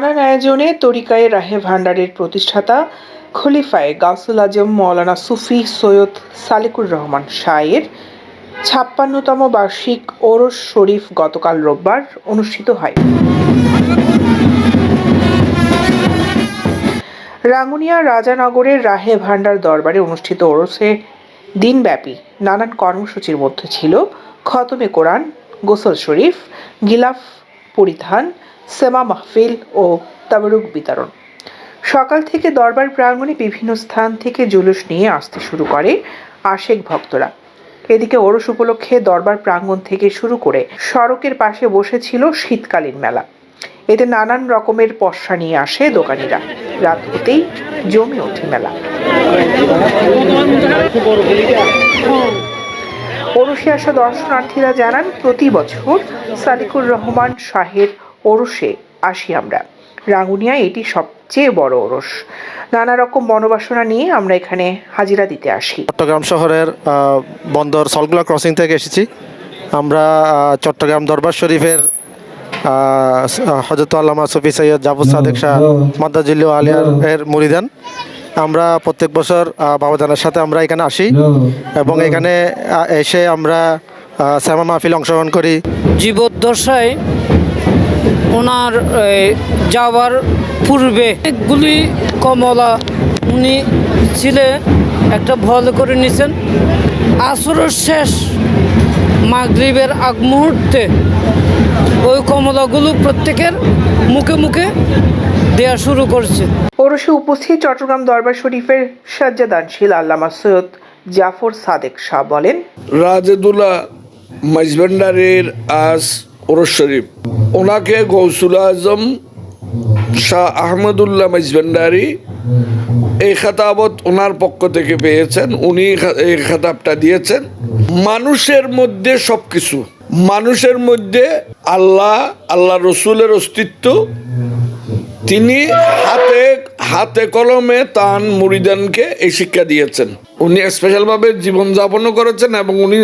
নানান আয়োজনে তরিকায়ে রাহে ভান্ডারের প্রতিষ্ঠাতা খলিফায়ে গাউসুল আজম মওলানা সুফি সৈয়দ সালেকুর রহমান শাহের ৫৬তম বার্ষিক ওরস শরীফ গতকাল রোববার অনুষ্ঠিত হয়। রাঙ্গুনিয়া রাজানগরের রাহে ভান্ডার দরবারে অনুষ্ঠিত ওরসে দিনব্যাপী নানান কর্মসূচির মধ্যে ছিল খতমে কোরআন, গোসল শরীফ, গিলাফ পরিধান, সেমা মাহফিল ও তাবারুক বিতরণ। সকাল থেকে দরবার প্রাঙ্গণে বিভিন্ন স্থান থেকে জুলুস নিয়ে আসতে শুরু করে আশেক ভক্তরা। এদিকে ওরস উপলক্ষে দরবার প্রাঙ্গণ থেকে শুরু করে সড়কের পাশে বসেছিল শীতকালীন মেলা। এতে নানান রকমের পসরা নিয়ে আসে দোকানিরা। রাত হতেই জমে ওঠে মেলা। ওরসে আসা দর্শনার্থীরা জানান, প্রতি বছর সালেকুর রহমান শাহের ওরসে আসি আমরা। রাঙ্গুনিয়ায় এটি সবচেয়ে বড় ওরস। নানা রকম মনোবাসনা নিয়ে আমরা এখানে হাজিরা দিতে আসি। চট্টগ্রাম শহরের বন্দর সলগুলা ক্রসিং থেকে এসেছি। আমরা চট্টগ্রাম দরবার শরীফের হযরত আল্লামা সুফি সৈয়দ জাফর সাদেক শাহ মাদ্দাজিল্লু আলিয়ার এর মুরিদান। আমরা প্রত্যেক বছর বাবাজানের সাথে আমরা এখানে আসি এবং এখানে এসে আমরা সেমা মাহফিল অংশগ্রহণ করি। জীবদ্দশায় ওনার যাওয়ার পূর্বে অনেকগুলি কমলা উনি ছিলে একটা ভল করে নিছেন। আসরের শেষ মাগরিবের আগ মুহূর্তে ওই কমলাগুলো প্রত্যেকের মুখে মুখে দেয়া শুরু করছে। ওরসে উপস্থিত চট্টগ্রাম দরবার শরীফের সাজ্জাদানশীল আল্লামা সৈয়দ জাফর সাদেক শাহ বলেন, রাজেদুল্লাহ মাইজভান্ডারের আজ ওরস শরীফ। ওনাকে গৌসুল আজম শাহ আহমদুল্লাহ মাইজভান্ডারি এই খেতাবত ওনার পক্ষ থেকে পেয়েছেন। উনি এই খেতাবটা দিয়েছেন। মানুষের মধ্যে সবকিছু, মানুষের মধ্যে আল্লাহ রসুলের অস্তিত্ব। তিনি হাতে কলমে তান মুরিদানকে এই শিক্ষা দিয়েছেন। উনি স্পেশালভাবে জীবনযাপনও করেছেন এবং উনি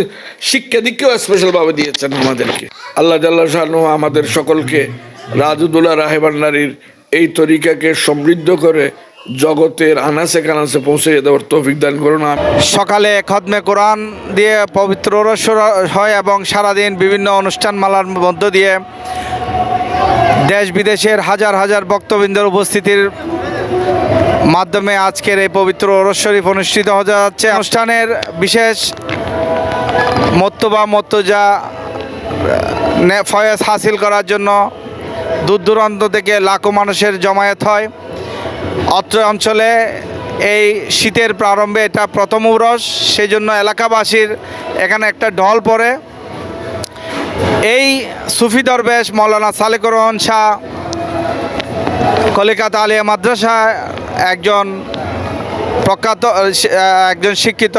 শিক্ষা দীক্ষাও স্পেশালভাবে দিয়েছেন আমাদেরকে। আল্লাহ জাল্লাহ শানহু আমাদের সকলকে রাজউদ্দৌলা রাহে ভান্ডারীর এই তরিকাকে সমৃদ্ধ করে জগতের আনাচে কানাচে পৌঁছে দেওয়ার তৌফিক দান করুন। সকালে খতমে কোরআন দিয়ে পবিত্র ওরস হয় এবং সারাদিন বিভিন্ন অনুষ্ঠান মালার মধ্য দিয়ে দেশ বিদেশের হাজার হাজার ভক্তবৃন্দের উপস্থিতির মাধ্যমে আজকের এই পবিত্র ওরস শরীফ অনুষ্ঠিত হতে যাচ্ছে। অনুষ্ঠানের বিশেষ মর্তজা ফয়েজ হাসিল করার জন্য দূর দূরান্ত থেকে লাখো মানুষের জমায়েত হয়। অত্র অঞ্চলে এই শীতের প্রারম্ভে এটা প্রথম ওরস, সেই জন্য এলাকাবাসীর এখানে একটা ঢল পড়ে। এই সুফি দরবেশ মওলানা সালেকুর রহমান শাহ কলিকাতা আলিয়া মাদ্রাসা একজন প্রখ্যাত একজন শিক্ষিত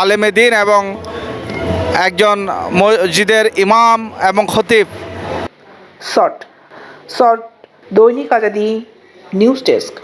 আলেমে দ্বীন এবং একজন মসজিদের ইমাম এবং খতিব। শর্ট দৈনিক আজাদী নিউজ ডেস্ক।